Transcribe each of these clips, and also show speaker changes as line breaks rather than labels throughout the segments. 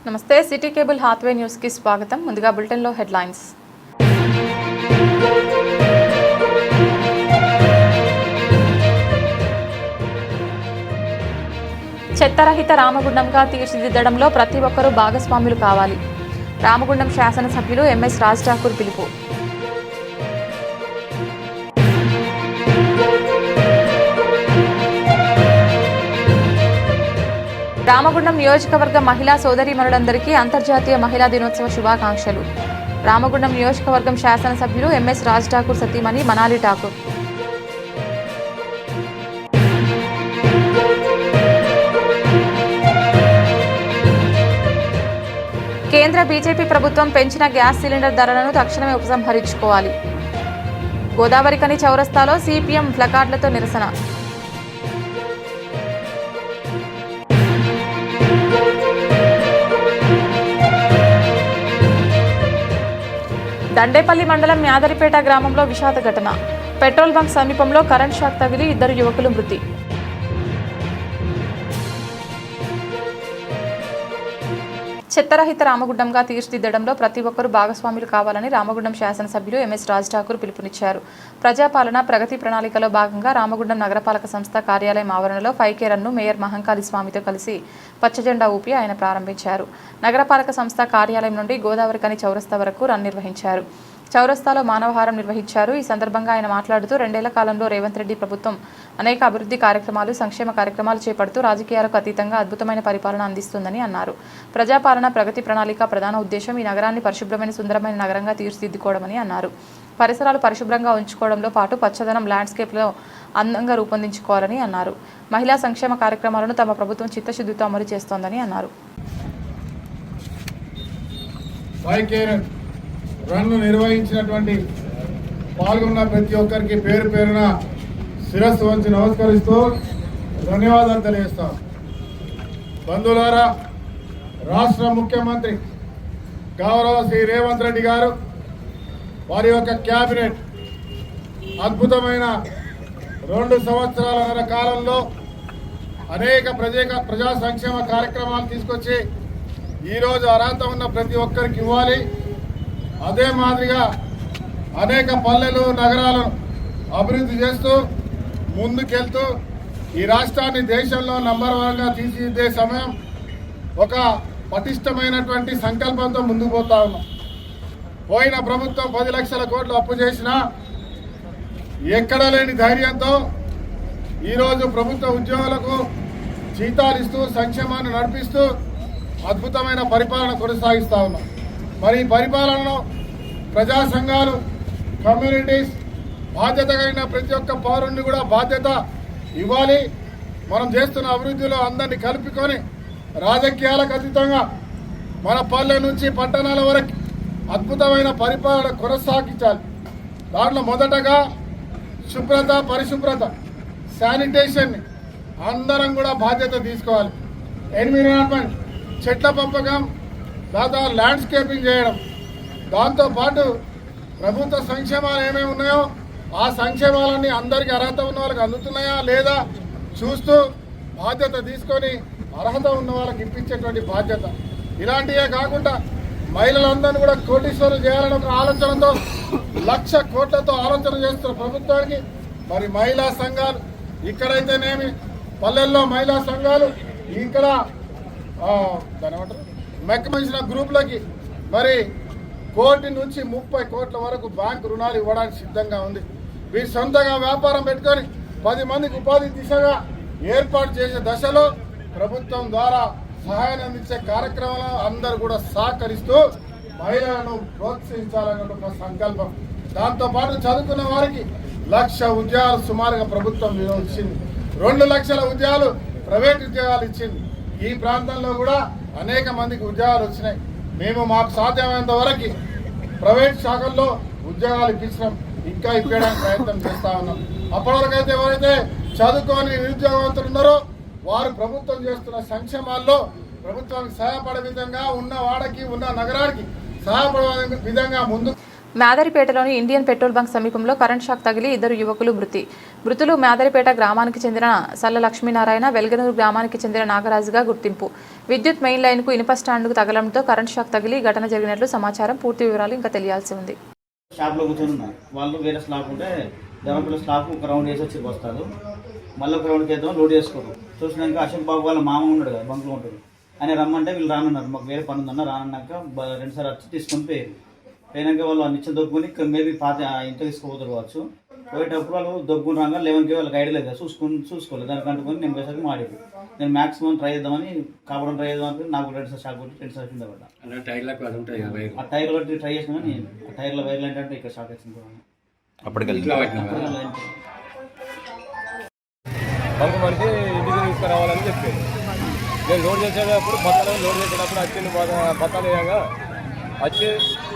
నమస్తే city cable Hathway news కి స్వాగతం. ముందుగా బులెటిన్ లో హెడ్లైన్స్. చెత్తరహిత రామగుండంగా తీర్చిదిద్దడంలో ప్రతి ఒక్కరూ భాగస్వాములు కావాలి. రామగుండం శాసనసభ్యులు ఎంఎస్ రాజ్ ఠాకూర్ పిలుపు. రామగుండం నియోజకవర్గ మహిళా సోదరీమణులందరికీ అంతర్జాతీయ మహిళా దినోత్సవ శుభాకాంక్షలు. రామగుండం నియోజకవర్గం శాసనసభ్యులు ఎంఎస్ రాజ్ ఠాకూర్ సతీమణి మనాలి ఠాకూర్. కేంద్ర బీజేపీ ప్రభుత్వం పెంచిన గ్యాస్ సిలిండర్ ధరలను తక్షణమే ఉపసంహరించుకోవాలి. గోదావరికని చౌరస్తాలో సిపిఎం ప్లకార్డులతో నిరసన. దండేపల్లి మండలం మ్యాదరిపేట గ్రామంలో విషాద ఘటన. పెట్రోల్ బంక్ సమీపంలో కరెంట్ షాక్ తగిలి 2 యువకులు మృతి. చెత్తరహిత రామగుండంగా తీర్చిదిద్దడంలో ప్రతి ఒక్కరూ భాగస్వాములు కావాలని రామగుండం శాసనసభ్యులు ఎంఎస్ రాజ్ ఠాకూర్ పిలుపునిచ్చారు. ప్రజాపాలన ప్రగతి ప్రణాళికలో భాగంగా రామగుండం నగరపాలక సంస్థ కార్యాలయం ఆవరణలో 5K రన్ను మేయర్ మహంకాళి స్వామితో కలిసి పచ్చజెండా ఊపి ఆయన ప్రారంభించారు. నగరపాలక సంస్థ కార్యాలయం నుండి గోదావరికని చౌరస్తా వరకు రన్ నిర్వహించారు. చౌరస్తాలో మానవహారం నిర్వహించారు. ఈ సందర్భంగా ఆయన మాట్లాడుతూ 2 ఏళ్ల కాలంలో రేవంత్ రెడ్డి ప్రభుత్వం అనేక అభివృద్ధి కార్యక్రమాలు, సంక్షేమ కార్యక్రమాలు చేపడుతూ రాజకీయాలకు అతీతంగా అద్భుతమైన పరిపాలన అందిస్తుందని అన్నారు. ప్రజాపాలన ప్రగతి ప్రణాళిక ప్రధాన ఉద్దేశం ఈ నగరాన్ని పరిశుభ్రమైన సుందరమైన నగరంగా తీర్చిదిద్దుకోవడమని అన్నారు. పరిసరాలు పరిశుభ్రంగా ఉంచుకోవడంలో పాటు పచ్చదనం ల్యాండ్స్కేప్లో అందంగా రూపొందించుకోవాలని అన్నారు. మహిళా సంక్షేమ కార్యక్రమాలను తమ ప్రభుత్వం చిత్తశుద్ధితో అమలు చేస్తోందని అన్నారు.
రన్ను నిర్వహించినటువంటి పాల్గొన్న ప్రతి ఒక్కరికి పేరు పేరున శిరస్సు వంచి నమస్కరిస్తూ ధన్యవాదాలు తెలియజేస్తాం. బంధువులారా, రాష్ట్ర ముఖ్యమంత్రి గౌరవ శ్రీ రేవంత్ రెడ్డి గారు వారి యొక్క క్యాబినెట్ అద్భుతమైన 2 సంవత్సరాల కాలంలో అనేక ప్రజా సంక్షేమ కార్యక్రమాలు తీసుకొచ్చి ఈరోజు అర్హత ఉన్న ప్రతి ఒక్కరికి ఇవ్వాలి. అదే మాదిరిగా అనేక పల్లెలు, నగరాలను అభివృద్ధి చేస్తూ ముందుకెళ్తూ ఈ రాష్ట్రాన్ని దేశంలో నంబర్ 1గా తీర్చిదిద్దే సమయం ఒక పటిష్టమైనటువంటి సంకల్పంతో ముందుకు పోతా ఉన్నాం. పోయిన ప్రభుత్వం 10 లక్షల కోట్లు అప్పు చేసినా ఎక్కడ లేని ధైర్యంతో ఈరోజు ప్రభుత్వ ఉద్యోగులకు జీతాలు ఇస్తూ సంక్షేమాన్ని నడిపిస్తూ అద్భుతమైన పరిపాలన కొనసాగిస్తా ఉన్నాం. మరి ఈ పరిపాలనలో ప్రజా సంఘాలు, కమ్యూనిటీస్ బాధ్యత కలిగిన ప్రతి ఒక్క పౌరుణ్ణి కూడా బాధ్యత ఇవ్వాలి. మనం చేస్తున్న అభివృద్ధిలో అందరినీ కలుపుకొని రాజకీయాలకు అతీతంగా మన పల్లె నుంచి పట్టణాల వరకు అద్భుతమైన పరిపాలన కొనసాగించాలి. దాంట్లో మొదటగా శుభ్రత, పరిశుభ్రత, శానిటేషన్ని అందరం కూడా బాధ్యత తీసుకోవాలి. ఎన్విరాన్మెంట్, చెట్ల పెంపకం, దాదాపు ల్యాండ్స్కేపింగ్ చేయడం, దాంతోపాటు ప్రభుత్వ సంక్షేమాలు ఏమేమి ఉన్నాయో ఆ సంక్షేమాలన్నీ అందరికీ అర్హత ఉన్న వాళ్ళకి అందుతున్నాయా లేదా చూస్తూ బాధ్యత తీసుకొని అర్హత ఉన్న వాళ్ళకి ఇప్పించేటువంటి బాధ్యత. ఇలాంటివే కాకుండా మహిళలందరినీ కూడా కోటీశ్వరులు చేయాలని ఒక ఆలోచనతో 1,00,000 కోట్లతో ఆలోచన చేస్తున్న ప్రభుత్వానికి మరి మహిళా సంఘాలు ఇక్కడైతేనేమి పల్లెల్లో మహిళా సంఘాలు ఇక్కడ దాని ఏమంటారు మెక్కమించిన గ్రూపులకి మరి 1 కోటి నుంచి 30 కోట్ల వరకు బ్యాంకు రుణాలు ఇవ్వడానికి సిద్ధంగా ఉంది. వీరు సొంతంగా వ్యాపారం పెట్టుకొని 10 మందికి ఉపాధి దిశగా ఏర్పాటు చేసే దశలో ప్రభుత్వం ద్వారా సహాయాన్ని అందించే కార్యక్రమాలను అందరూ కూడా సహకరిస్తూ మహిళలను ప్రోత్సహించాలనే ఒక సంకల్పం. దాంతోపాటు చదువుకున్న వారికి 1,00,000 ఉద్యోగాలు సుమారుగా ప్రభుత్వం ఇచ్చింది. 2 లక్షల ఉద్యోగాలు ప్రైవేట్ ఉద్యోగాలు ఇచ్చింది. ఈ ప్రాంతంలో కూడా అనేక మందికి ఉద్యోగాలు వచ్చినాయి. మేము మాకు సాధ్యమైనంత వరకు ప్రైవేట్ శాఖల్లో ఉద్యోగాలు ఇప్పించడం, ఇంకా ఇప్పడానికి ప్రయత్నం చేస్తా ఉన్నాం. అప్పటివరకైతే ఎవరైతే చదువుకొని నిరుద్యోగవంతులు ఉన్నారో వారు ప్రభుత్వం చేస్తున్న సంక్షేమాల్లో ప్రభుత్వానికి సహాయపడే విధంగా ఉన్న వాడకి, ఉన్న నగరానికి సహాయపడే విధంగా ముందు
మేదరిపేటలోని ఇండియన్ పెట్రోల్ బంక్ సమీపంలో కరెంట్ షాక్ తగిలి 2 యువకులు మృతి. మృతులు మేదరిపేట గ్రామానికి చెందిన సల్ల లక్ష్మీనారాయణ, వెల్గనూరు గ్రామానికి చెందిన నాగరాజుగా గుర్తింపు. విద్యుత్ మెయిన్ లైన్కు ఇనుప స్టాండ్కు తగలడంతో కరెంట్ షాక్ తగిలి ఘటన జరిగినట్లు సమాచారం. పూర్తి వివరాలు ఇంకా తెలియాల్సి ఉంది.
షాప్లో కూర్చొని ఉన్నారు వాళ్ళు. వేరే స్లాబ్ ఉంటే ధర్మపుల స్లాబ్ ఒక రౌండ్ వేసి వచ్చి వస్తారు. మళ్ళీ ఒక రౌండ్కి వేద్దాం లోడ్ చేసుకోరు. చూసినాక అశోక్ బాబు వాళ్ళ మామ ఉన్నాడు కదా, బంక్లో ఉంటాడు. ఆయన రమ్మంటే వీళ్ళు రానున్నారు, మాకు వేరే పని ఉందన్న. రానన్నాక 2 సార్లు వచ్చి తీసుకొని పోయారు. పోయినాక వాళ్ళు నిత్యం దొబ్బుకొని మేబీ పాత ఇంట్లో తీసుకుపోతారు కావచ్చు. పోయేటప్పుడు వాళ్ళు దొబ్బుకుని రాగా 11కి వాళ్ళకి ఐడియా లేదు, చూసుకోలేదు. దానికి అంటుకొని నేను పోయేసరికి మాడేది. నేను మ్యాక్సిమం ట్రై చేద్దామని కాపడం ట్రై చేద్దామని నాకు 2 సార్లు షాక్ కొట్టి 2 సార్లు కింద పడ్డా. ఆ టైర్ ఒకటి ట్రై చేసిన నేను ఆ టైర్లో వైర్లు ఏంటంటే ఇక్కడ షాక్ వచ్చింది.
అప్పటికి
బంకు మనిషి ఇంటికి తీసుకురావాలని చెప్పాను. నేను లోడ్ చేసేటప్పుడు బత్తాలు వచ్చింది. బత్తాలు వేయగా వచ్చి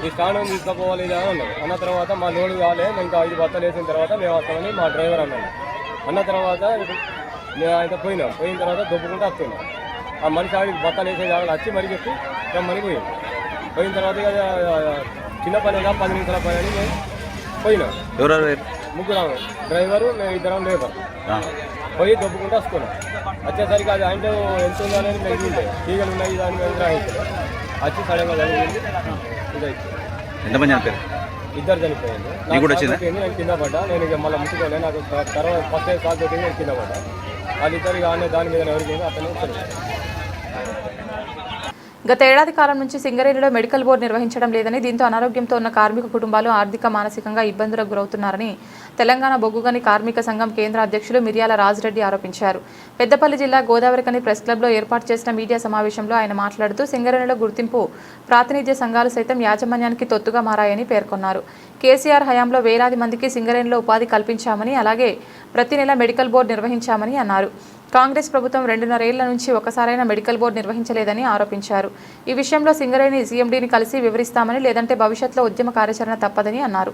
ఈ స్టాండ్ తీసుకుపోవాలి అని అన్నాడు. అన్న తర్వాత మా లోడ్ కాలే, ఇంకా 5 బత్తాలు వేసిన తర్వాత మేము వస్తామని మా డ్రైవర్ అన్నాడు. అన్న తర్వాత మేము ఆయన పోయిన తర్వాత దొబ్బుకుంటూ వస్తున్నాం. ఆ మనిషి ఆడికి బత్తాలు వేసే కావాలి వచ్చి మరి చెప్పి రమ్మని పోయిన తర్వాత చిన్న పని 10 నిమిషాల పని అని మేము పోయినాం. ముగ్గురం, డ్రైవరు, మేము 2 లేబర్ పోయి దొబ్బుకుంటూ వస్తున్నాం. వచ్చేసరికి అది ఆయన ఎంత ఉందో అనేది మేము ఉంటే తీగలు ఉన్నాయి దాని మీద వచ్చి సడన్గా జరిగింది.
ఎంతమంది చనిపోయారు?
2 చనిపోయింది. నేను కింద పడ్డా. నేను ఇక మళ్ళీ ముట్టుకోలే. నాకు తర్వాత ఫస్ట్ సార్ తోటి నేను కింద పడ్డా. వాళ్ళిద్దరు కానీ దాని మీద ఎవరికి అతను
గత ఏడాది కాలం నుంచి సింగరేణిలో మెడికల్ బోర్డు నిర్వహించడం లేదని, దీంతో అనారోగ్యంతో ఉన్న కార్మిక కుటుంబాలు ఆర్థిక మానసికంగా ఇబ్బందులకు గురవుతున్నారని తెలంగాణ బొగ్గుగని కార్మిక సంఘం కేంద్ర అధ్యక్షులు మిర్యాల రాజిరెడ్డి ఆరోపించారు. పెద్దపల్లి జిల్లా గోదావరికని ప్రెస్ క్లబ్లో ఏర్పాటు చేసిన మీడియా సమావేశంలో ఆయన మాట్లాడుతూ సింగరేణిలో గుర్తింపు ప్రాతినిధ్య సంఘాలు సైతం యాజమాన్యానికి తొత్తుగా మారాయని పేర్కొన్నారు. కేసీఆర్ హయాంలో వేలాది మందికి సింగరేణిలో ఉపాధి కల్పించామని, అలాగే ప్రతి నెల మెడికల్ బోర్డు నిర్వహించామని అన్నారు. కాంగ్రెస్ ప్రభుత్వం 2.5 ఏళ్ల నుంచి ఒకసారైనా మెడికల్ బోర్డు నిర్వహించలేదని ఆరోపించారు. ఈ విషయంలో సింగరేణి సీఎండీని కలిసి వివరిస్తామని, లేదంటే భవిష్యత్తులో ఉద్యమ కార్యాచరణ తప్పదని అన్నారు.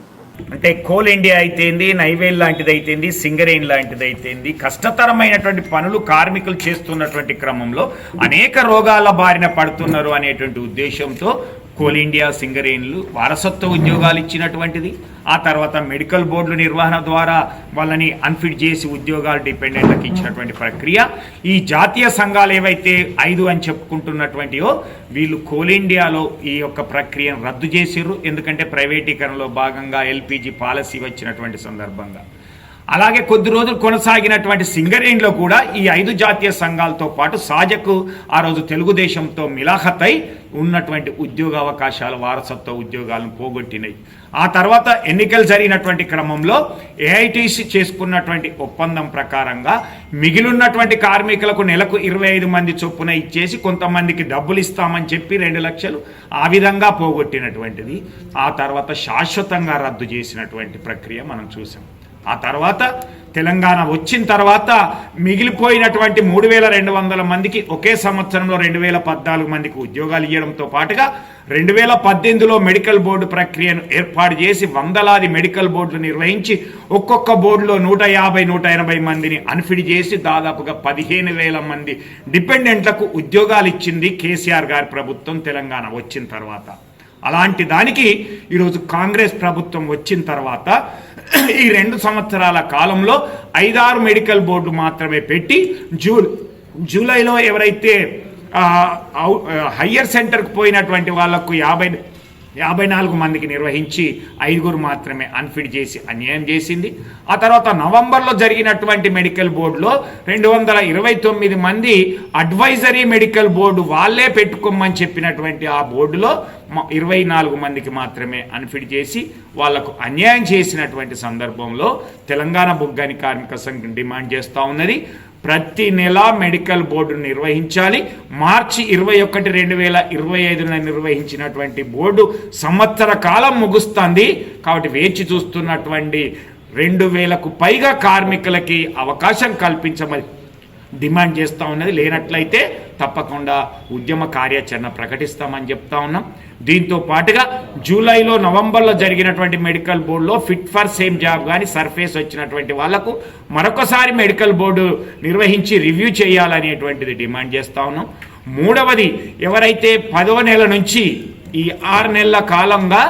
అంటే కోల్ ఇండియా అయితేంది, నైవేల్ లాంటిది అయితేంది, సింగరేణి లాంటిది అయితేంది, కష్టతరమైనటువంటి పనులు కార్మికులు చేస్తున్నటువంటి క్రమంలో అనేక రోగాల బారిన పడుతున్నారు అనేటువంటి ఉద్దేశంతో కోల్ ఇండియా సింగరేణులు వారసత్వ ఉద్యోగాలు ఇచ్చినటువంటిది. ఆ తర్వాత మెడికల్ బోర్డుల నిర్వహణ ద్వారా వాళ్ళని అన్ఫిట్ చేసి ఉద్యోగాలు డిపెండెంట్లకు ఇచ్చినటువంటి ప్రక్రియ. ఈ జాతీయ సంఘాలు ఏవైతే 5 అని చెప్పుకుంటున్నటువంటివో వీళ్ళు కోల్ ఇండియాలో ఈ యొక్క ప్రక్రియను రద్దు చేసిర్రు. ఎందుకంటే ప్రైవేటీకరణలో భాగంగా ఎల్పిజి పాలసీ వచ్చినటువంటి సందర్భంగా. అలాగే కొద్ది రోజులు కొనసాగినటువంటి సింగరేణిలో కూడా ఈ 5 జాతీయ సంఘాలతో పాటు సాజకు ఆ రోజు తెలుగుదేశంతో మిలాఖతై ఉన్నటువంటి ఉద్యోగ అవకాశాల వారసత్వ ఉద్యోగాలను పోగొట్టినాయి. ఆ తర్వాత ఎన్నికలు జరిగినటువంటి క్రమంలో ఏఐటీసీ చేసుకున్నటువంటి ఒప్పందం ప్రకారంగా మిగిలినటువంటి కార్మికులకు నెలకు 25 మంది చొప్పున ఇచ్చేసి కొంతమందికి డబ్బులు ఇస్తామని చెప్పి 2 లక్షలు ఆ విధంగా పోగొట్టినటువంటిది ఆ తర్వాత శాశ్వతంగా రద్దు చేసినటువంటి ప్రక్రియ మనం చూసాం. ఆ తర్వాత తెలంగాణ వచ్చిన తర్వాత మిగిలిపోయినటువంటి 3200 మందికి ఒకే సంవత్సరంలో 2014 మందికి ఉద్యోగాలు ఇవ్వడంతో పాటుగా 2018లో మెడికల్ బోర్డు ప్రక్రియను ఏర్పాటు చేసి వందలాది మెడికల్ బోర్డులు నిర్వహించి ఒక్కొక్క బోర్డులో 150-180 మందిని అన్ఫిట్ చేసి దాదాపుగా 15,000 మంది డిపెండెంట్లకు ఉద్యోగాలు ఇచ్చింది కేసీఆర్ గారి ప్రభుత్వం తెలంగాణ వచ్చిన తర్వాత. అలాంటి దానికి ఈరోజు కాంగ్రెస్ ప్రభుత్వం వచ్చిన తర్వాత ఈ 2 సంవత్సరాల కాలంలో 5-6 మెడికల్ బోర్డు మాత్రమే పెట్టి జూలైలో ఎవరైతే హయ్యర్ సెంటర్కి పోయినటువంటి వాళ్లకు 54 మందికి నిర్వహించి 5 మాత్రమే అన్ఫిట్ చేసి అన్యాయం చేసింది. ఆ తర్వాత నవంబర్లో జరిగినటువంటి మెడికల్ బోర్డులో 229 మంది అడ్వైజరీ మెడికల్ బోర్డు వాళ్ళే పెట్టుకోమని చెప్పినటువంటి ఆ బోర్డులో 24 మందికి మాత్రమే అన్ఫిట్ చేసి వాళ్లకు అన్యాయం చేసినటువంటి సందర్భంలో తెలంగాణ బొగ్గాని కార్మిక సంఘం డిమాండ్ చేస్తూ ఉన్నది, ప్రతి నెల మెడికల్ బోర్డు నిర్వహించాలి. మార్చి 21, 2025 నిర్వహించినటువంటి బోర్డు సంవత్సర కాలం ముగుస్తుంది. కాబట్టి వేచి చూస్తున్నటువంటి 2000కు పైగా కార్మికులకి అవకాశం కల్పించమని డిమాండ్ చేస్తూ ఉన్నది. లేనట్లయితే తప్పకుండా ఉద్యమ కార్యాచరణ ప్రకటిస్తామని చెప్తా ఉన్నాం. దీంతో పాటుగా జూలైలో నవంబర్లో జరిగినటువంటి మెడికల్ బోర్డులో ఫిట్ ఫర్ సేమ్ జాబ్ కానీ సర్ఫేస్ వచ్చినటువంటి వాళ్లకు మరొకసారి మెడికల్ బోర్డు నిర్వహించి రివ్యూ చేయాలనేటువంటిది డిమాండ్ చేస్తూ ఉన్నాం. మూడవది, ఎవరైతే 10వ నెల నుంచి ఈ 6 నెలల కాలంగా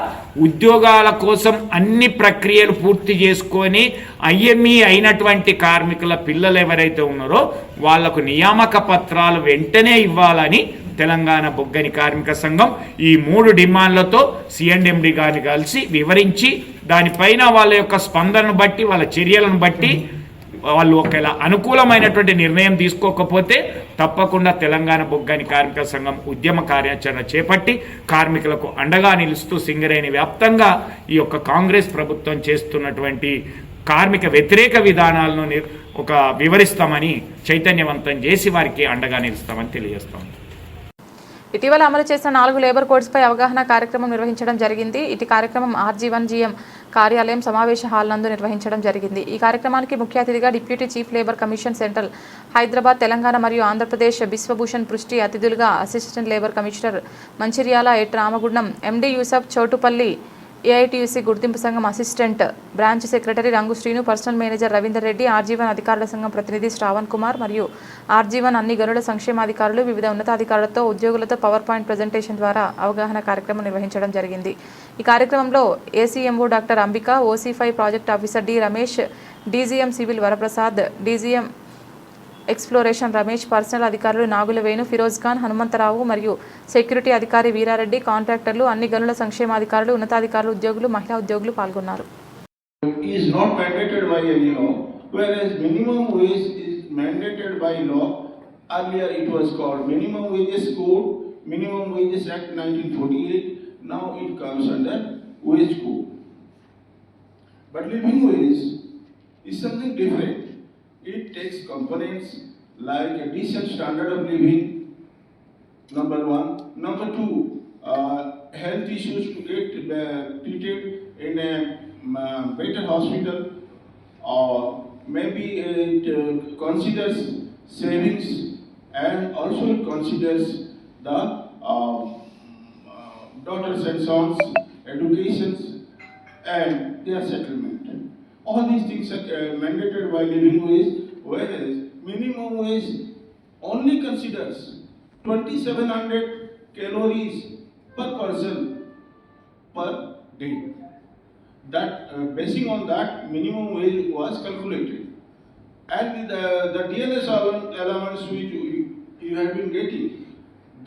ఉద్యోగాల కోసం అన్ని ప్రక్రియలు పూర్తి చేసుకొని ఐఎంఈ అయినటువంటి కార్మికుల పిల్లలు ఎవరైతే ఉన్నారో వాళ్లకు నియామక పత్రాలు వెంటనే ఇవ్వాలని తెలంగాణ బొగ్గని కార్మిక సంఘం ఈ 3 డిమాండ్లతో సిఎండ్ఎండి గారిని కలిసి వివరించి దానిపైన వాళ్ళ యొక్క స్పందనను బట్టి వాళ్ళ చర్యలను బట్టి వాళ్ళు ఒకవేళ అనుకూలమైనటువంటి నిర్ణయం తీసుకోకపోతే తప్పకుండా తెలంగాణ బొగ్గని కార్మిక సంఘం ఉద్యమ కార్యాచరణ చేపట్టి కార్మికులకు అండగా నిలుస్తూ సింగరేణి వ్యాప్తంగా ఈ యొక్క కాంగ్రెస్ ప్రభుత్వం చేస్తున్నటువంటి కార్మిక వ్యతిరేక విధానాలను వివరిస్తామని చైతన్యవంతం చేసి వారికి అండగా నిలుస్తామని తెలియజేస్తాం.
ఇటీవల అమలు చేసిన 4 లేబర్ కోడ్స్పై అవగాహన కార్యక్రమం నిర్వహించడం జరిగింది. ఇటు కార్యక్రమం RG1GM కార్యాలయం సమావేశ హాల్ నందు నిర్వహించడం జరిగింది. ఈ కార్యక్రమానికి ముఖ్య అతిథిగా deputy chief labour commission central Hyderabad, Telangana మరియు ఆంధ్రప్రదేశ్ బిశ్వభూషణ్ పృష్టి, అతిథులుగా assistant labour commissioner Mancherial at Ramagundam MD Yusuf Choutupalli, AITUC గుర్తింపు సంఘం assistant branch secretary Rangu Srinu, personal manager Ravinder Reddy, RG1 అధికారుల సంఘం ప్రతినిధి శ్రావణ్ కుమార్ మరియు RG1 అన్ని గనుల సంక్షేమాధికారులు, వివిధ ఉన్నతాధికారులతో ఉద్యోగులతో పవర్ పాయింట్ ప్రజెంటేషన్ ద్వారా అవగాహన కార్యక్రమం నిర్వహించడం జరిగింది. ఈ కార్యక్రమంలో ACMO doctor Ambika, OC5 project officer D Ramesh, DGM civil Varaprasad, DGM exploration Ramesh, personal అధికారులు నాగుల వేణు, ఫిరోజ్ ఖాన్, హనుమంతరావు మరియు సెక్యూరిటీ అధికారి వీరారెడ్డి, కాంట్రాక్టర్లు, అన్ని గనుల సంక్షేమాధికారులు, ఉన్నతాధికారులు, ఉద్యోగులు, మహిళా ఉద్యోగులు పాల్గొన్నారు.
Is not mandated by any law, whereas minimum wage is mandated by law. Earlier it was called Minimum Wages Code, Minimum Wages Act 1948. Now it comes under Wage Code. But living wage is something different. It takes components like a decent standard of living, number one. Number two, health issues to get treated in a better hospital, or maybe it considers savings, and also it considers the daughters and sons' educations and their settlement. All these things are mandated by living wage, whereas minimum wage only considers 2700 calories per person per day. That basing on that minimum wage was calculated, and the DNS allowance which you have been getting,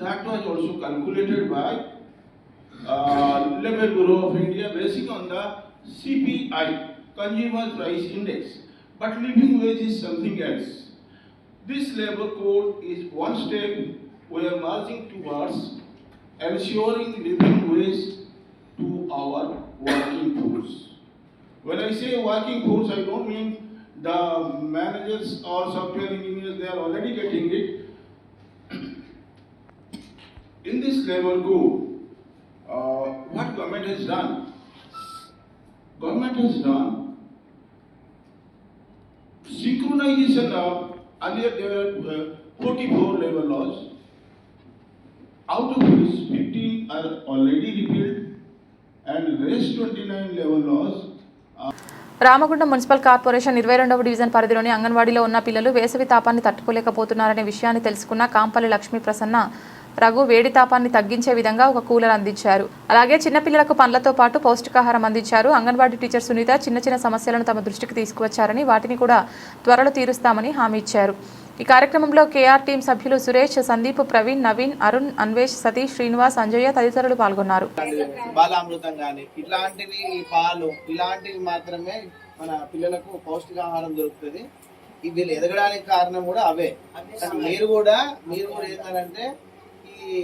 that was also calculated by Labour Bureau of India basing on the CPI, Consumer Price Index. But living wage is something else. This labor code is one step we are marching towards ensuring living wage to our working force. When I say working force, I don't mean the managers or software engineers, they are already getting it. In this labor code, what government has done? Government has done synchronization of, earlier there were 44 labor laws, out of which 15 are already repealed, and the rest 29 labor laws.
Ramagundam municipal corporation 22వ division పరిధిలోని అంగన్వాడీలో ఉన్న పిల్లలు వేసవి తాపాన్ని తట్టుకోలేకపోతున్నారనే విషయాన్ని తెలుసుకున్న కాంపల్లి లక్ష్మీ ప్రసన్న రఘు వేడి తాపాన్ని తగ్గించే విధంగా ఒక కూలర్ అందించారు. అలాగే చిన్నపిల్లలకు పండ్లతో పాటు పౌష్టికాహారం అందించారు. అంగన్వాడీ టీచర్ సునీత చిన్న సమస్యలను తమ దృష్టికి తీసుకువచ్చారని వాటిని కూడా త్వరలో తీరుస్తామని హామీ ఇచ్చారు. ఈ కార్యక్రమంలో కేఆర్ టీం సభ్యులు సురేష్, సందీప్, ప్రవీణ్, నవీన్, అరుణ్, అన్వేష్, సతీష్, శ్రీనివాస్, అంజయ్య తదితరులు పాల్గొన్నారు.
బాలామృతం కానీ ఇట్లాంటివి, పాలు ఇలాంటివి మాత్రమే మన పిల్లలకు పౌష్టికాహారం దొరుకుతుంది. వీళ్ళు ఎదగడానికి కారణం కూడా అవే. మీరు కూడా ఏంటంటే ఈ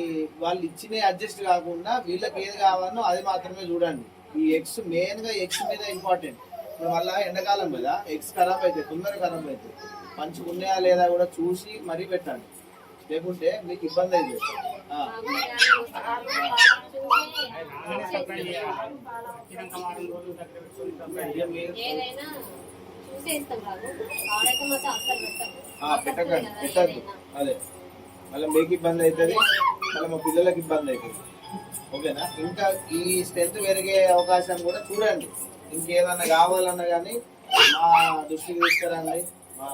వాళ్ళు ఇచ్చిన అడ్జస్ట్ కాకుండా వీళ్ళకి ఏది కావాలో అది మాత్రమే చూడండి. ఈ ఎగ్స్ మెయిన్ గా ఎగ్స్ మీద ఇంపార్టెంట్. ఇప్పుడు వల్ల ఎండాకాలం కదా ఎగ్స్ ఖరాబ్ అవుతాయి, తొందరగా ఖరాబ్ అవుతాయి. మంచిగా ఉన్నాయా లేదా కూడా చూసి మరీ పెట్టండి, లేకుంటే మీకు ఇబ్బంది అవుతుంది. పెట్టద్దు, అదే మళ్ళీ మీకు ఇబ్బంది అవుతుంది, మళ్ళీ మా పిల్లలకి ఇబ్బంది అవుతుంది. ఓకేనా? ఇంకా ఈ స్ట్రెంత్ పెరిగే అవకాశం కూడా చూడండి. ఇంకేదన్నా కావాలన్నా కానీ మా దృష్టికి తీసుకురండి, మా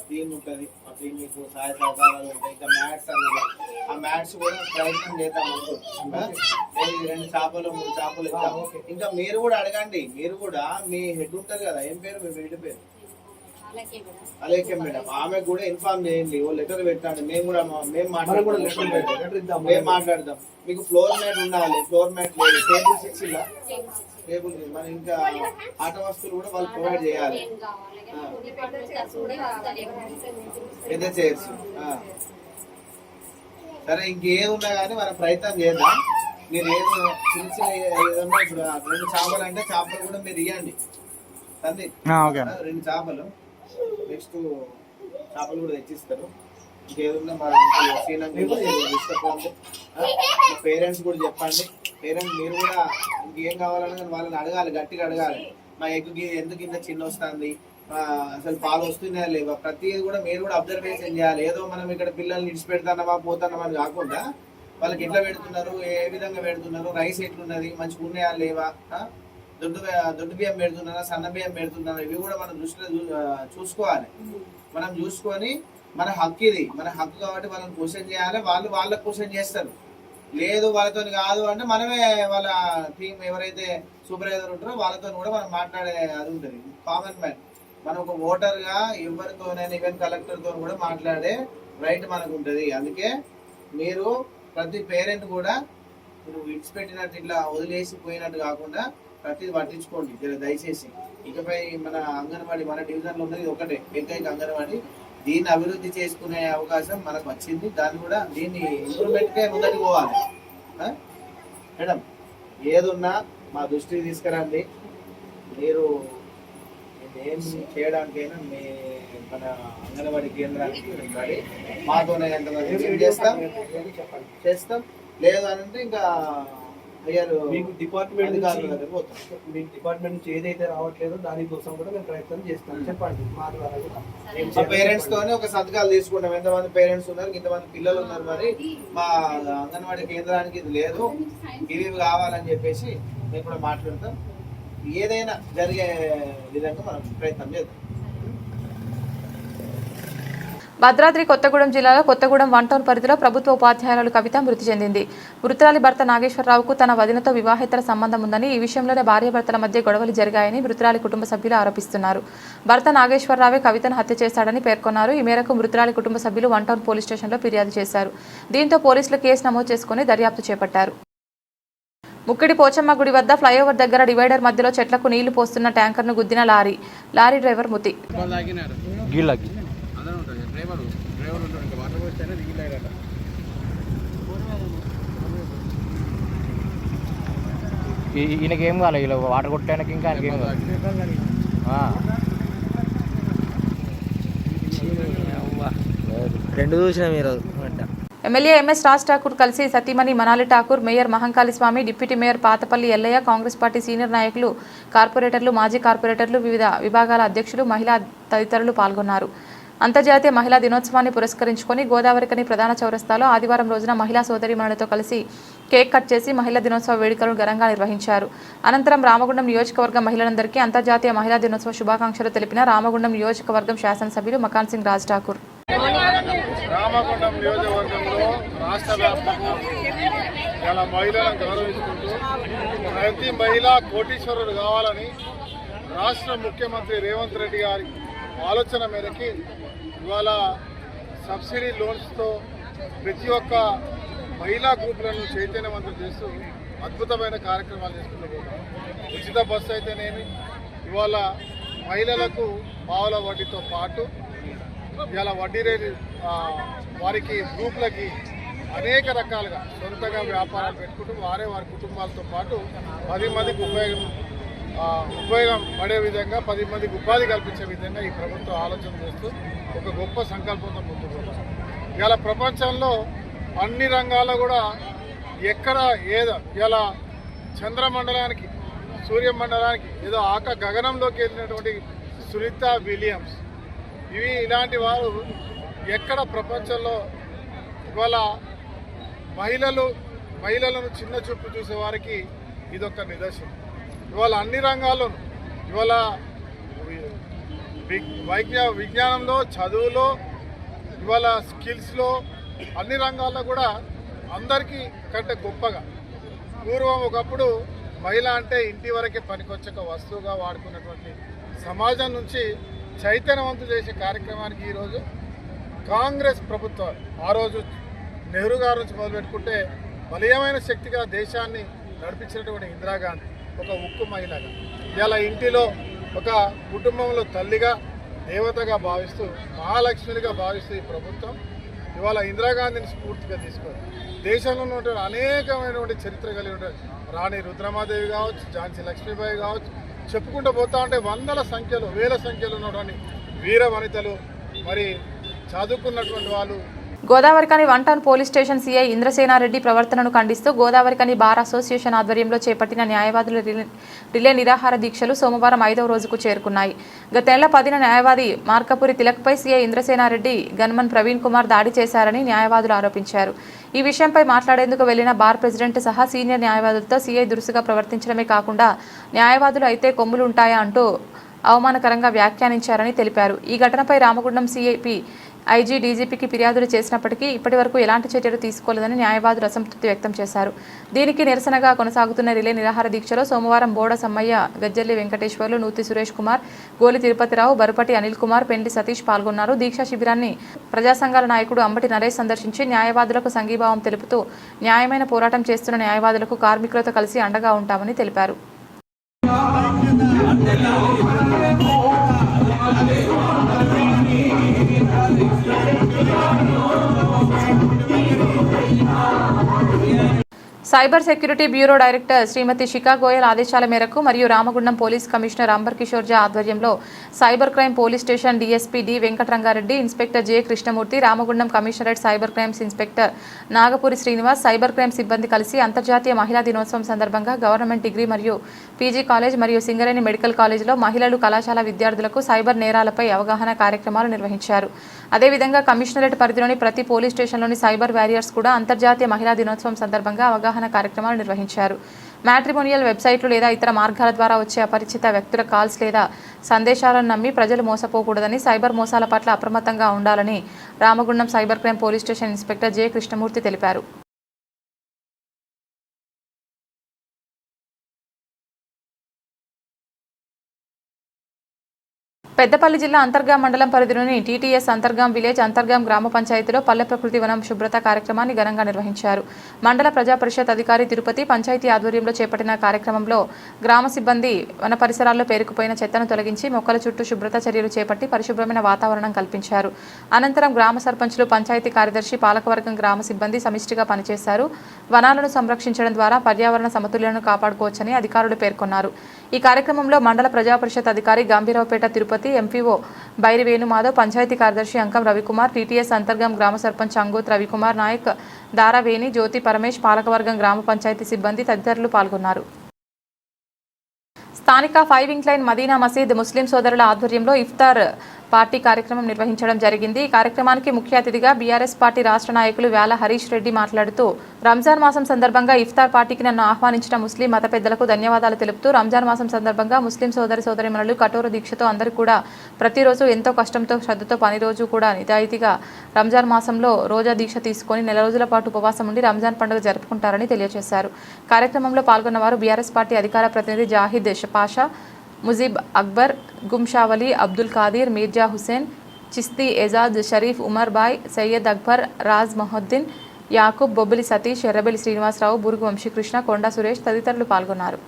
టీం ఉంటుంది, ఆ టీం మీకు సహాయ సహకారాలు ఉంటాయి. ఇంకా మ్యాట్స్ అన్నది, ఆ మ్యాట్స్ కూడా ప్రయత్నం చేద్దాం అనుకుంటున్నాం. 2 చేపలు 3 చేపలు ఇద్దాం. ఇంకా మీరు కూడా అడగండి, మీరు కూడా మీ హెడ్ ఉంటుంది కదా, ఏం పేరు మీ హెడ్ పేరు? అలాగే మేడం, ఆమె కూడా ఇన్ఫార్మ్ చేయండి, ఓ లెటర్ పెట్టండి. మేము మాట్లాడదాం. మీకు ఫ్లోర్ మ్యాట్ ఉండాలి, ఫ్లోర్ మ్యాట్ లేదు, టేబుల్ 6 ఇలా టేబుల్, మన ఇంకా ఆట వస్తువులు కూడా వాళ్ళు ప్రొవైడ్ చేయాలి. పెద్ద చైర్స్. సరే, ఇంకేది ఉన్నా కానీ మనం ప్రయత్నం చేద్దాం. మీరు ఏదో చిన్న చిన్న ఏదన్నా ఇప్పుడు 2 చేపలు అంటే చేపలు కూడా మీరు ఇవ్వండి తండ్రి. 2 చేపలు, నెక్స్ట్ చేపలు కూడా తెచ్చిస్తారు. ఇంకేదన్నా మా పేరెంట్స్ కూడా చెప్పండి. పేరెంట్స్ మీరు కూడా ఇంకేం కావాలన్నా వాళ్ళని అడగాలి, గట్టిగా అడగాలి. మా ఎగ్గు ఎందుకు ఇంత చిన్న వస్తుంది, అసలు పాలు వస్తున్నాయా లేవా, ప్రతిదీ కూడా మీరు కూడా అబ్జర్వేషన్ చేయాలి. ఏదో మనం ఇక్కడ పిల్లల్ని ఇడిచిపెడతానమా పోతానమా అని కాకుండా వాళ్ళకి ఎట్లా పెడుతున్నారు, ఏ విధంగా పెడుతున్నారు, రైస్ ఎట్లున్నది, మంచిగా ఉన్నాయా లేవా, దొడ్డు బియ్యం పెడుతున్నారా, సన్న బియ్యం పెడుతున్నారా, ఇవి కూడా మనం దృష్టిలో చూసుకోవాలి. మనం చూసుకొని మన హక్కు ఇది, మన హక్కు కాబట్టి వాళ్ళని క్వశ్చన్ చేయాలి. వాళ్ళకి క్వశ్చన్ చేస్తారు. లేదు వాళ్ళతో కాదు అంటే మనమే వాళ్ళ టీం ఎవరైతే సూపర్వైజర్ ఉంటారో వాళ్ళతో కూడా మనం మాట్లాడే అది ఉంటుంది. కామన్ మ్యాన్, మనం ఒక ఓటర్ గా ఎవరితోనైనా ఈవెన్ కలెక్టర్ తో కూడా మాట్లాడే రైట్ మనకు ఉంటుంది. అందుకే మీరు ప్రతి పేరెంట్ కూడా మీరు విడిచిపెట్టినట్టు ఇట్లా వదిలేసి పోయినట్టు కాకుండా ప్రతిది పట్టించుకోండి దయచేసి. ఇకపై మన అంగన్వాడీ మన డివిజన్ లో ఉన్నది ఒకటే ఏకైక అంగన్వాడీ. దీన్ని అభివృద్ధి చేసుకునే అవకాశం మనకు వచ్చింది. దీన్ని ఇంప్రూవ్మెంట్కే ముందరికి పోవాలి. మేడం, ఏదున్నా మా దృష్టికి తీసుకురండి. మీరు ఏం చేయడానికైనా మన అంగన్వాడీ కేంద్రానికి రెడీ. మాతోనే ఎంతమంది చేస్తాం. లేదు అని అంటే ఇంకా
మీకు డిపార్ట్మెంట్ నుంచి ఏదైతే రావట్లేదో దానికోసం కూడా మేము ప్రయత్నం చేస్తాం. చెప్పండి, మా ద్వారా కూడా
పేరెంట్స్ తోనే ఒక సంతకాలు తీసుకుంటాం. ఎంతమంది పేరెంట్స్ ఉన్నారు, ఇంతమంది పిల్లలు ఉన్నారు, మరి మా అంగన్వాడీ కేంద్రానికి ఇది లేదు, ఇవి కావాలని చెప్పేసి మేము కూడా మాట్లాడతాం. ఏదైనా జరిగే విధంగా మనం ప్రయత్నం చేద్దాం.
భద్రాద్రి కొత్తగూడెం జిల్లాలో కొత్తగూడెం 1 టౌన్ పరిధిలో ప్రభుత్వ ఉపాధ్యాయురాలు కవిత మృతి చెందింది. మృతురాలి భర్త నాగేశ్వరరావుకు తన వదినతో వివాహేతర సంబంధం ఉందని, ఈ విషయంలోనే భార్యాభర్తల మధ్య గొడవలు జరిగాయని మృతురాలి కుటుంబ సభ్యులు ఆరోపిస్తున్నారు. భర్త నాగేశ్వరరావే కవితను హత్య చేశాడని పేర్కొన్నారు. ఈ మేరకు మృతురాలి కుటుంబ సభ్యులు 1 టౌన్ పోలీస్ స్టేషన్లో ఫిర్యాదు చేశారు. దీంతో పోలీసులు కేసు నమోదు చేసుకుని దర్యాప్తు చేపట్టారు. ముక్కిడి పోచమ్మ గుడి వద్ద ఫ్లైఓవర్ దగ్గర డివైడర్ మధ్యలో చెట్లకు నీళ్లు పోస్తున్న ట్యాంకర్ను గుద్దిన లారీ డ్రైవర్ మృతి.
ఈయనకేం కావాలి, ఇలా వాటర్ కొట్టడానికి ఇంకా ఆయనకేం కావాలి. రెండు చూసిన మీరు.
ఎమ్మెల్యే ఎంఎస్ రాజ్ ఠాకూర్ కలిసి సతీమణి Manali Thakur, mayor Mahankali Swamy, deputy mayor Patapalli Ellaiah, Congress party senior నాయకులు, కార్పొరేటర్లు, మాజీ కార్పొరేటర్లు, వివిధ విభాగాల అధ్యక్షులు, మహిళా తదితరులు పాల్గొన్నారు. అంతర్జాతీయ మహిళా దినోత్సవాన్ని పురస్కరించుకొని గోదావరికని ప్రధాన చౌరస్తాలో ఆదివారం రోజున మహిళా సోదరీమణులతో కలిసి కేక్ కట్ చేసి మహిళా దినోత్సవ వేడుకలను ఘనంగా నిర్వహించారు. అనంతరం రామగుండం నియోజకవర్గ మహిళలందరికీ అంతర్జాతీయ మహిళా దినోత్సవ శుభాకాంక్షలు తెలిపిన రామగుండం నియోజకవర్గం శాసనసభ్యులు మకాన్ సింగ్ రాజ్ ఠాకూర్.
రామగుండం నియోజకవర్గంలో రాష్ట్ర వ్యాప్తంగా ఇలా మహిళలను గౌరవించుకుంటూ ప్రతి మహిళ కోటీశ్వరుడు కావాలని రాష్ట్ర ముఖ్యమంత్రి రేవంత్ రెడ్డి గారి ఆలోచన మేరకి ఇవాళ సబ్సిడీ లోన్స్తో ప్రతి ఒక్క మహిళా గ్రూపులను చైతన్యవంతం చేస్తూ అద్భుతమైన కార్యక్రమాలు చేసుకుంటూ పోతాం. ఉచిత బస్సు అయితేనేమి, ఇవాళ మహిళలకు పావుల వడ్డీతో పాటు ఇవాళ వడ్డీ రేటు వారికి గ్రూపులకి అనేక రకాలుగా సొంతంగా వ్యాపారాలు పెట్టుకుంటూ వారి కుటుంబాలతో పాటు 10 మందికి ఉపయోగం పడే విధంగా 10 మందికి ఉపాధి కల్పించే విధంగా ఈ ప్రభుత్వం ఆలోచన చేస్తూ ఒక గొప్ప సంకల్పంతో ముందుకు పోతాం. ఇవాళ ప్రపంచంలో అన్ని రంగాల్లో కూడా ఎక్కడ ఏదో ఇలా చంద్రమండలానికి సూర్యమండలానికి ఏదో గగనంలోకి వెళ్ళినటువంటి సునీత విలియమ్స్ ఇలాంటి వారు ఎక్కడ ప్రపంచంలో ఇవాళ మహిళలను చిన్న చూపు చూసే వారికి ఇదొక నిదర్శనం. ఇవాళ అన్ని రంగాల్లోనూ ఇవాళ విజ్ఞానంలో, చదువులో, ఇవాళ స్కిల్స్లో, అన్ని రంగాల్లో కూడా అందరికీ కంటే గొప్పగా. పూర్వం ఒకప్పుడు మహిళ అంటే ఇంటి వరకే పనికొచ్చక వస్తువుగా వాడుకున్నటువంటి సమాజం నుంచి చైతన్యవంతం చేసే కార్యక్రమానికి ఈరోజు కాంగ్రెస్ ప్రభుత్వం, ఆ రోజు నెహ్రూ గారి నుంచి మొదలుపెట్టుకుంటే బలీయమైన శక్తిగా దేశాన్ని నడిపించినటువంటి ఇందిరాగాంధీ ఒక ఉక్కు మహిళగా, ఇలా ఇంటిలో ఒక కుటుంబంలో తల్లిగా, దేవతగా భావిస్తూ, మహాలక్ష్మిగా భావిస్తూ ఈ ప్రభుత్వం ఇవాళ ఇందిరాగాంధీని స్ఫూర్తిగా తీసుకొని దేశంలో ఉన్నటువంటి అనేకమైనటువంటి చరిత్ర కలిగిన రాణి రుద్రమాదేవి కావచ్చు, ఝాన్సీ లక్ష్మీబాయి కావచ్చు, చెప్పుకుంటూ పోతా ఉంటే వందల సంఖ్యలో, వేల సంఖ్యలో ఉన్నటువంటి వీర వనితలు, మరి చదువుకున్నటువంటి వాళ్ళు.
Godavarikhani 1 town police station CI Indrasena Reddy ప్రవర్తనను ఖండిస్తూ గోదావరికని బార్ అసోసియేషన్ ఆధ్వర్యంలో చేపట్టిన న్యాయవాదుల రిలే నిరాహార దీక్షలు సోమవారం 5వ రోజుకు చేరుకున్నాయి. గత నెల 10న న్యాయవాది మార్కపురి తిలక్పై సీఐ ఇంద్రసేనారెడ్డి, గన్మన్ ప్రవీణ్ కుమార్ దాడి చేశారని న్యాయవాదులు ఆరోపించారు. ఈ విషయంపై మాట్లాడేందుకు వెళ్లిన బార్ ప్రెసిడెంట్ సహా సీనియర్ న్యాయవాదులతో సీఐ దురుసుగా ప్రవర్తించడమే కాకుండా న్యాయవాదులు అయితే కొమ్ములు ఉంటాయా అంటూ అవమానకరంగా వ్యాఖ్యానించారని తెలిపారు. ఈ ఘటనపై రామగుండం సీఐపీ, ఐజీ, డీజీపీకి ఫిర్యాదులు చేసినప్పటికీ ఇప్పటి వరకు ఎలాంటి చర్యలు తీసుకోలేదని న్యాయవాదులు అసంతృప్తి వ్యక్తం చేశారు. దీనికి నిరసనగా కొనసాగుతున్న రిలే నిరాహార దీక్షలో సోమవారం బోడ సమ్మయ్య, గజ్జల్లి వెంకటేశ్వర్లు, నూతి సురేష్ కుమార్, గోలి తిరుపతిరావు, బరుపటి అనిల్ కుమార్, పెండి సతీష్ పాల్గొన్నారు. దీక్షా శిబిరాన్ని ప్రజా సంఘాల నాయకుడు అంబటి నరేష్ సందర్శించి న్యాయవాదులకు సంఘీభావం తెలుపుతూ న్యాయమైన పోరాటం చేస్తున్న న్యాయవాదులకు కార్మికులతో కలిసి అండగా ఉంటామని తెలిపారు. Cyber security bureau director Shrimati Shikha Goyal ఆదేశాల మేరకు మరియు రామగుండం పోలీస్ కమిషనర్ అంబర్ కిషోర్ జా ఆధ్వర్యంలో cyber crime police station DSP D Venkataranga Reddy, inspector J Krishnamurthy, Ramagundam commissionerate cyber crimes inspector Nagapuri Srinivas, cyber crime సిబ్బంది కలిసి అంతర్జాతీయ మహిళా దినోత్సవం సందర్భంగా గవర్నమెంట్ డిగ్రీ మరియు పీజీ కాలేజ్ మరియు సింగరేణి మెడికల్ కాలేజీలో మహిళలు, కళాశాల విద్యార్థులకు సైబర్ నేరాలపై అవగాహన కార్యక్రమాలు నిర్వహించారు. అదేవిధంగా కమిషనరేట్ పరిధిలోని ప్రతి పోలీస్ స్టేషన్లోని సైబర్ వారియర్స్ కూడా అంతర్జాతీయ మహిళా దినోత్సవం సందర్భంగా అవగాహన కార్యక్రమాలు నిర్వహించారు. మ్యాట్రిమోనియల్ వెబ్సైట్లు లేదా ఇతర మార్గాల ద్వారా వచ్చే అపరిచిత వ్యక్తుల కాల్స్ లేదా సందేశాలను నమ్మి ప్రజలు మోసపోకూడదని, సైబర్ మోసాల పట్ల అప్రమత్తంగా ఉండాలని Ramagundam cyber crime police station inspector J Krishnamurthy తెలిపారు. పెద్దపల్లి జిల్లా అంతర్గాం మండలం పరిధిలోని టీటీఎస్ అంతర్గాం విలేజ్ అంతర్గాం గ్రామ పంచాయతీలో పల్లె ప్రకృతి వనం శుభ్రత కార్యక్రమాన్ని ఘనంగా నిర్వహించారు. మండల ప్రజా పరిషత్ అధికారి తిరుపతి పంచాయతీ ఆధ్వర్యంలో చేపట్టిన కార్యక్రమంలో గ్రామ సిబ్బంది వన పరిసరాల్లో పేరుకుపోయిన చెత్తను తొలగించి మొక్కల చుట్టూ శుభ్రత చర్యలు చేపట్టి పరిశుభ్రమైన వాతావరణం కల్పించారు. అనంతరం గ్రామ సర్పంచులు, పంచాయతీ కార్యదర్శి, పాలకవర్గం, గ్రామ సిబ్బంది సమిష్టిగా పనిచేశారు. వనాలను సంరక్షించడం ద్వారా పర్యావరణ సమతుల్యతను కాపాడుకోవచ్చని అధికారులు పేర్కొన్నారు. ఈ కార్యక్రమంలో మండల ప్రజా పరిషత్ అధికారి గంభీరావుపేట తిరుపతి, ఎంపీఓ బైరి వేణుమాధవ్, పంచాయతీ కార్యదర్శి అంకం రవికుమార్, టీటీఎస్ అంతర్గం గ్రామ సర్పంచ్ అంగోత్ రవికుమార్ నాయక్, దారావేణి, జ్యోతి, పరమేష్, పాలకవర్గం, గ్రామ పంచాయతీ సిబ్బంది తదితరులు పాల్గొన్నారు. స్థానిక 5 ఇంక్లైన్ మదీనా మసీద్ ముస్లిం సోదరుల ఆధ్వర్యంలో ఇఫ్తార్ పార్టీ కార్యక్రమం నిర్వహించడం జరిగింది. ఈ కార్యక్రమానికి ముఖ్య అతిథిగా బీఆర్ఎస్ పార్టీ రాష్ట్ర నాయకులు వేల హరీష్ రెడ్డి మాట్లాడుతూ రంజాన్ మాసం సందర్భంగా ఇఫ్తార్ పార్టీకి నన్ను ఆహ్వానించిన ముస్లిం మత పెద్దలకు ధన్యవాదాలు తెలుపుతూ రంజాన్ మాసం సందర్భంగా ముస్లిం సోదరిమణులు కఠోర దీక్షతో అందరూ కూడా ప్రతిరోజు ఎంతో కష్టంతో, శ్రద్ధతో పని రోజు కూడా నిజాయితీగా రంజాన్ మాసంలో రోజా దీక్ష తీసుకొని నెల రోజుల పాటు ఉపవాసం ఉండి రంజాన్ పండుగ జరుపుకుంటారని తెలియజేశారు. కార్యక్రమంలో పాల్గొన్న వారు బీఆర్ఎస్ పార్టీ అధికార ప్రతినిధి జాహిద్ పాషా, ముజీబ్ అక్బర్, గుంషావలి, అబ్దుల్ ఖాదీర్, మీర్జా హుసేన్, చిస్తీ, ఎజాద్, షరీఫ్, ఉమర్ బాయ్, సయ్యద్ అక్బర్, రాజ్ మొహద్దీన్, యాకూబ్, బొబ్బిలి సతీష్, ఎర్రబెల్లి శ్రీనివాసరావు, బురుగు వంశీకృష్ణ, కొండా సురేష్ తదితరులు పాల్గొన్నారు.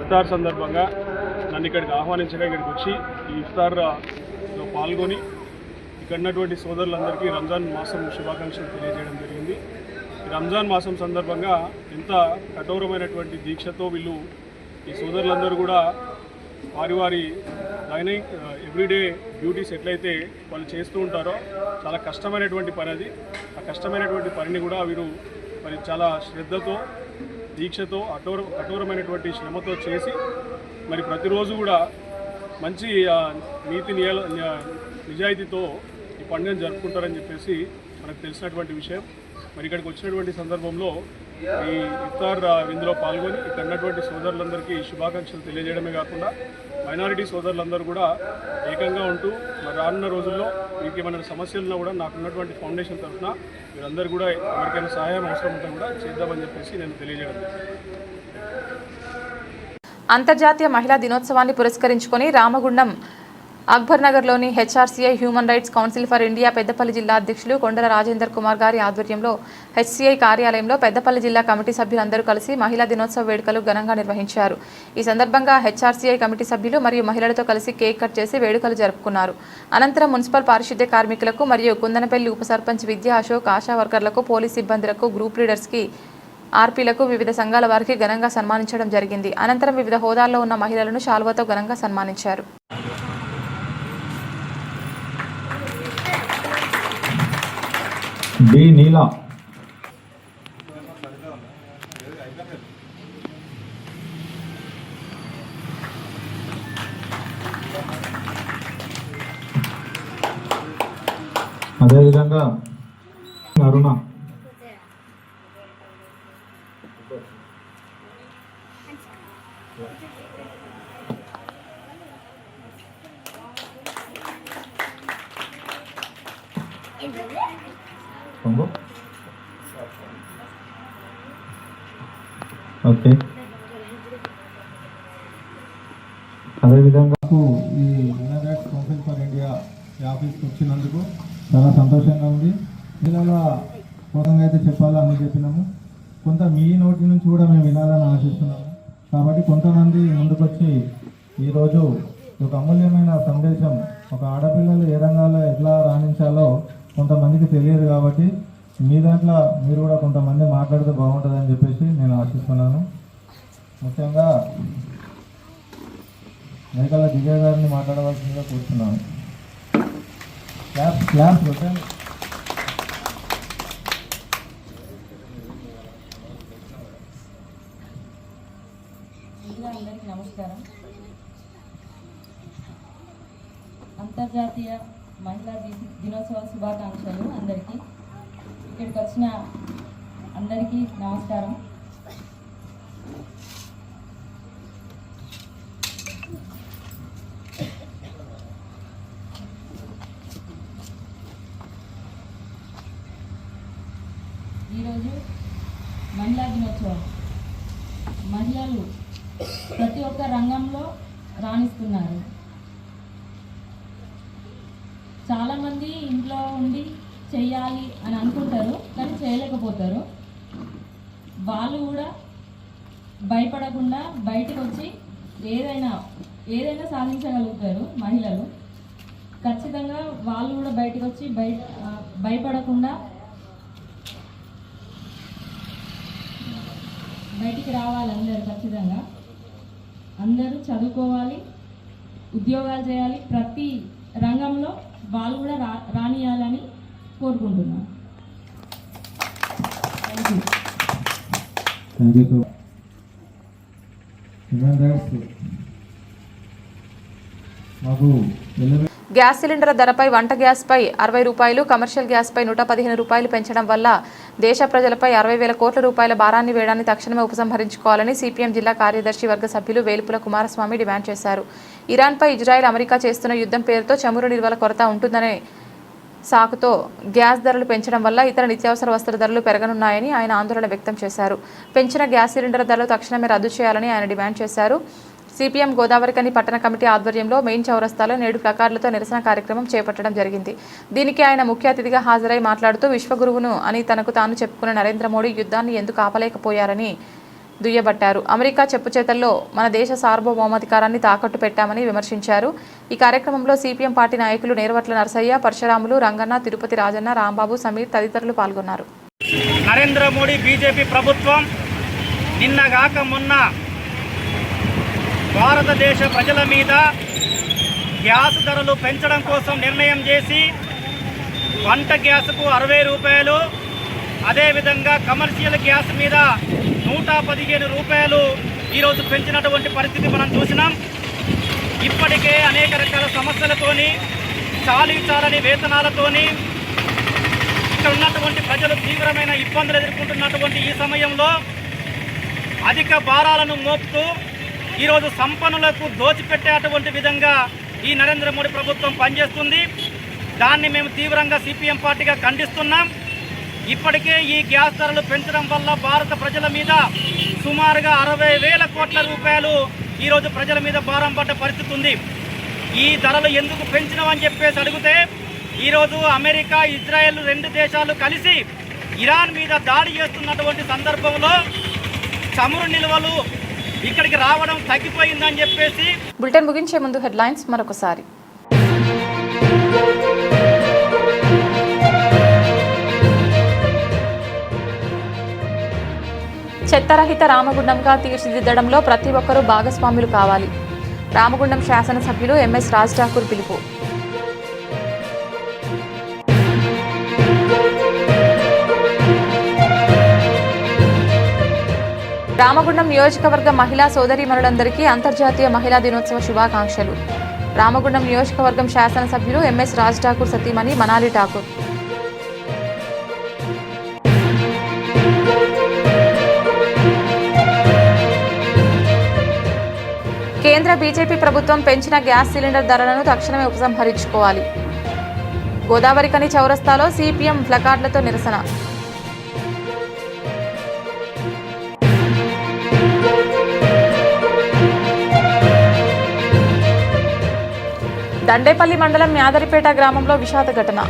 ఇఫ్తార్ సందర్భంగా నన్ను ఇక్కడికి ఆహ్వానించగా ఇక్కడికి వచ్చి ఈ ఇఫ్తార్లో పాల్గొని ఇక్కడ ఉన్నటువంటి సోదరులందరికీ రంజాన్ మాసం శుభాకాంక్షలు తెలియజేయడం జరిగింది. ఈ రంజాన్ మాసం సందర్భంగా ఎంత కఠోరమైనటువంటి దీక్షతో వీళ్ళు ఈ సోదరులందరూ కూడా వారి దైనిక ఎవ్రీడే డ్యూటీస్ ఎట్లయితే వాళ్ళు చేస్తూ ఉంటారో చాలా కష్టమైనటువంటి పని అది. ఆ కష్టమైనటువంటి పనిని కూడా వీరు మరి చాలా శ్రద్ధతో దీక్షతో కఠోరమైనటువంటి శ్రమతో చేసి మరి ప్రతిరోజు కూడా మంచి నీతి నిజాయితీతో ఈ పండుగను జరుపుకుంటారని చెప్పేసి మనకు తెలిసినటువంటి విషయం. మరి ఇక్కడికి వచ్చినటువంటి సందర్భంలో ఈ ఇఫ్తార్ విందులో పాల్గొని ఇక్కడ ఉన్నటువంటి సోదరులందరికీ శుభాకాంక్షలు తెలియజేయడమే కాకుండా మైనారిటీ సోదరులందరూ కూడా ఏకంగా ఉంటూ మరి రానున్న రోజుల్లో మీకు ఏమైనా సమస్యలను కూడా నాకున్నటువంటి ఫౌండేషన్ తరఫున మీరందరూ కూడా ఎవరికైనా సహాయం అవసరం ఉంటే కూడా చేద్దామని చెప్పేసి నేను తెలియజేయడం జరిగింది.
అంతర్జాతీయ మహిళా దినోత్సవాన్ని పురస్కరించుకొని రామగుండం అక్బర్ నగర్లోని HRCI human rights council for India Peddapalli జిల్లా అధ్యక్షులు కొండల రాజేందర్ కుమార్ గారి ఆధ్వర్యంలో హెచ్సీఐ కార్యాలయంలో పెద్దపల్లి జిల్లా కమిటీ సభ్యులందరూ కలిసి మహిళా దినోత్సవ వేడుకలు ఘనంగా నిర్వహించారు. ఈ సందర్భంగా హెచ్ఆర్సీఐ కమిటీ సభ్యులు మరియు మహిళలతో కలిసి కేక్ కట్ చేసి వేడుకలు జరుపుకున్నారు. అనంతరం మున్సిపల్ పారిశుద్ధ్య కార్మికులకు మరియు కుందనపల్లి ఉప సర్పంచ్ విద్యా అశోక్, ఆశా వర్కర్లకు, పోలీస్ సిబ్బందులకు, గ్రూప్ లీడర్స్కి, ఆర్పీలకు, వివిధ సంఘాల వారికి ఘనంగా సన్మానించడం జరిగింది. అనంతరం వివిధ హోదాల్లో ఉన్న మహిళలను శాలువాతో ఘనంగా సన్మానించారు.
డి నీలా అదేవిధంగా అరుణ ఓకే. అదేవిధంగా ఈ human rights council for India ఆఫీస్కి వచ్చినందుకు చాలా సంతోషంగా ఉంది. పిల్లల కోసంగా అయితే చెప్పాలని చెప్పినాము, కొంత మీ నోటి నుంచి కూడా మేము వినాలని ఆశిస్తున్నాము. కాబట్టి కొంతమంది ముందుకొచ్చి ఈరోజు ఒక అమూల్యమైన సందేశం, ఒక ఆడపిల్లలు ఏ రంగాల్లో ఎట్లా రాణించాలో కొంతమందికి తెలియదు. కాబట్టి మీ దాంట్లో మీరు కూడా కొంతమంది మాట్లాడితే బాగుంటుందని చెప్పేసి నేను ఆశిస్తున్నాను. ముఖ్యంగా మేకల దివ్య గారిని మాట్లాడవలసిందిగా కూర్చున్నాను. క్లాప్స్ కొట్టండి.
అందరికీ నమస్కారం. అంతర్జాతీయ మహిళా దినోత్సవ శుభాకాంక్షలు అందరికీ. ఇక్కడికి వచ్చిన అందరికీ నమస్కారం. ఈరోజు మహిళా దినోత్సవం. మహిళలు ప్రతి ఒక్క రంగంలో రాణిస్తున్నారు. చాలామంది ఇంట్లో ఉండి చెయ్యాలి అని అనుకుంటారు, కానీ చేయలేకపోతారు. వాళ్ళు కూడా భయపడకుండా బయటకు వచ్చి ఏదైనా సాధించగలుగుతారు. మహిళలు ఖచ్చితంగా వాళ్ళు కూడా బయటకు వచ్చి భయపడకుండా బయటికి రావాలి. ఖచ్చితంగా అందరూ చదువుకోవాలి, ఉద్యోగాలు చేయాలి. ప్రతి రంగంలో వాళ్ళు కూడా రానియాలని కోరుకుంటున్నాను.
గ్యాస్ సిలిండర్ ధరపై వంట గ్యాస్పై 60 రూపాయలు, కమర్షియల్ గ్యాస్పై 115 రూపాయలు పెంచడం వల్ల దేశ ప్రజలపై 60,000 కోట్ల రూపాయల భారాన్ని వేయడాన్ని తక్షణమే ఉపసంహరించుకోవాలని సిపిఎం జిల్లా కార్యదర్శి వర్గ సభ్యులు వేలుపుల కుమారస్వామి డిమాండ్ చేశారు. ఇరాన్పై ఇజ్రాయెల్, అమెరికా చేస్తున్న యుద్ధం పేరుతో చమురు నిల్వల కొరత ఉంటుందనే సాకుతో గ్యాస్ ధరలు పెంచడం వల్ల ఇతర నిత్యావసర వస్తువుల ధరలు పెరగనున్నాయని ఆయన ఆందోళన వ్యక్తం చేశారు. పెంచిన గ్యాస్ సిలిండర్ ధరలు తక్షణమే రద్దు చేయాలని ఆయన డిమాండ్ చేశారు. సిపిఎం గోదావరికని పట్టణ కమిటీ ఆధ్వర్యంలో మెయిన్ చౌరస్తాలో నేడు ప్లకార్డులతో నిరసన కార్యక్రమం చేపట్టడం జరిగింది. దీనికి ఆయన ముఖ్య అతిథిగా హాజరై మాట్లాడుతూ విశ్వగురువును అని తనకు తాను చెప్పుకున్న నరేంద్ర మోడీ యుద్ధాన్ని ఎందుకు ఆపలేకపోయారని దుయ్యబట్టారు. అమెరికా చెప్పుచేతల్లో మన దేశ సార్వభౌమాధికారాన్ని తాకట్టు పెట్టామని విమర్శించారు. ఈ కార్యక్రమంలో సిపిఎం పార్టీ నాయకులు నేరవట్ల నరసయ్య, పరశురాములు, రంగన్న, తిరుపతి రాజన్న, రాంబాబు, సమీర్ తదితరులు పాల్గొన్నారు.
నరేంద్ర మోడీ బీజేపీ ప్రభుత్వం నిన్నగాక మొన్న భారతదేశ ప్రజల మీద గ్యాస్ ధరలు పెంచడం కోసం నిర్ణయం చేసి వంట గ్యాస్కు 60 రూపాయలు, అదేవిధంగా కమర్షియల్ గ్యాస్ మీద 115 రూపాయలు ఈరోజు పెంచినటువంటి పరిస్థితి మనం చూసినాం. ఇప్పటికే అనేక రకాల సమస్యలతోని, చాలని వేతనాలతోని ఇక్కడ ఉన్నటువంటి ప్రజలు తీవ్రమైన ఇబ్బందులు ఎదుర్కొంటున్నటువంటి ఈ సమయంలో అధిక భారాలను మోపుతూ ఈరోజు సంపన్నులకు దోచిపెట్టేటువంటి విధంగా ఈ నరేంద్ర మోడీ ప్రభుత్వం పనిచేస్తుంది. దాన్ని మేము తీవ్రంగా సిపిఎం పార్టీగా ఖండిస్తున్నాం. ఇప్పటికే ఈ గ్యాస్ ధరలు పెంచడం వల్ల భారత ప్రజల మీద సుమారుగా 60,000 కోట్ల రూపాయలు ఈరోజు ప్రజల మీద భారం పడ్డ పరిస్థితి ఉంది. ఈ ధరలు ఎందుకు పెంచినామని చెప్పేసి అడిగితే ఈరోజు అమెరికా, ఇజ్రాయెల్ 2 దేశాలు కలిసి ఇరాన్ మీద దాడి చేస్తున్నటువంటి సందర్భంలో చమురు నిల్వలు ఇక్కడికి రావడం తగ్గిపోయిందని చెప్పేసి.
బులెటిన్ ముగించే ముందు హెడ్లైన్స్ మరొకసారి. చెత్తరహిత రామగుండంగా తీర్చిదిద్దడంలో ప్రతి ఒక్కరూ భాగస్వాములు కావాలి. రామగుండం శాసనసభ్యులు ఎంఎస్ రాజ్ ఠాకూర్ పిలుపు. రామగుండం నియోజకవర్గ మహిళా సోదరీమణులందరికీ అంతర్జాతీయ మహిళా దినోత్సవ శుభాకాంక్షలు. రామగుండం నియోజకవర్గం శాసనసభ్యులు ఎంఎస్ రాజ్ ఠాకూర్ సతీమణి మనాలి ఠాకూర్. కేంద్ర బీజేపీ ప్రభుత్వం పెంచిన గ్యాస్ సిలిండర్ ధరలను తక్షణమే ఉపసంహరించుకోవాలి. గోదావరికని చౌరస్తాలో సిపిఎం ప్లకార్డులతో నిరసన. దండేపల్లి మండలం యాదరిపేట గ్రామంలో విషాద ఘటన.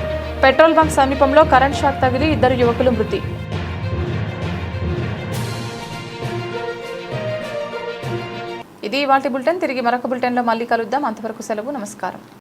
పెట్రోల్ బంక్ సమీపంలో కరెంట్ షాక్ తగిలి 2 యువకులు మృతి. ఇది ఇవాల్టి బులెటిన్. తిరిగి మరొక బులెటిన్లో మళ్ళీ కలుద్దాం. అంతవరకు సెలవు. నమస్కారం.